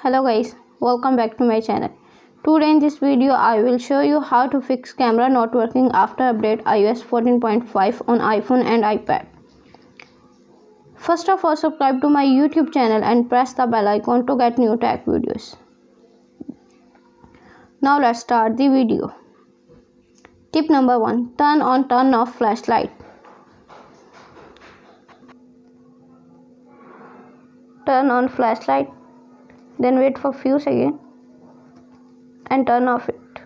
Hello guys, welcome back to my channel. Today in this video I will show you how to fix camera not working after update iOS 14.5 on iPhone and iPad. First of all, subscribe to my YouTube channel and press the bell icon to get new tech videos. Now let's start the video. Tip number 1. Turn on turn off flashlight. Turn on flashlight, then wait for few seconds and turn off it.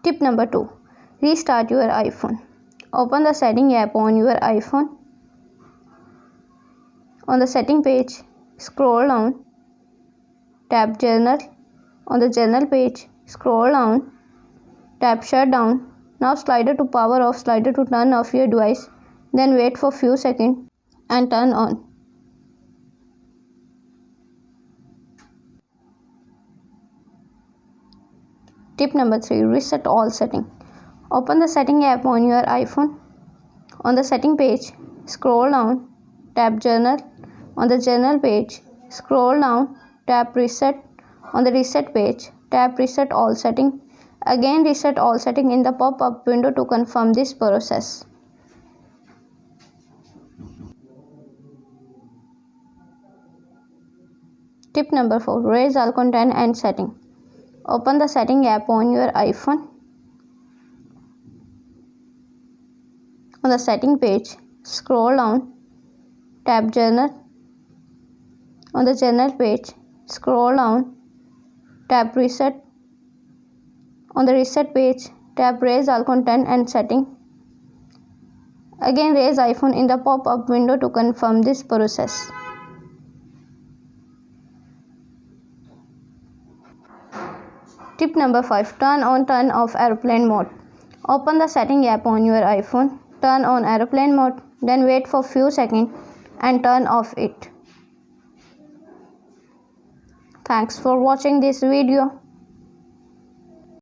Tip number 2. Restart your iPhone. Open the setting app on your iPhone. On the setting page, scroll down, tap Journal. On the Journal page, scroll down, tap Shutdown. Now slider to power off, slider to turn off your device. Then wait for few seconds and turn on. Tip number 3. Reset all settings. Open the setting app on your iPhone. On the setting page, scroll down, tap Journal. On the Journal page, scroll down, tap Reset. On the Reset page, tap Reset all settings. Again reset all settings in the pop-up window to confirm this process. Tip number 4. Erase all content and setting. Open the setting app on your iPhone. On the setting page, scroll down, tap Journal. On the Journal page, scroll down, tap Reset. On the Reset page, tap Erase all content and setting. Again raise iPhone in the pop-up window to confirm this process. Tip number 5. Turn on turn off airplane mode. Open the setting app on your iPhone. Turn on airplane mode, then wait for few seconds and turn off it. Thanks for watching this video.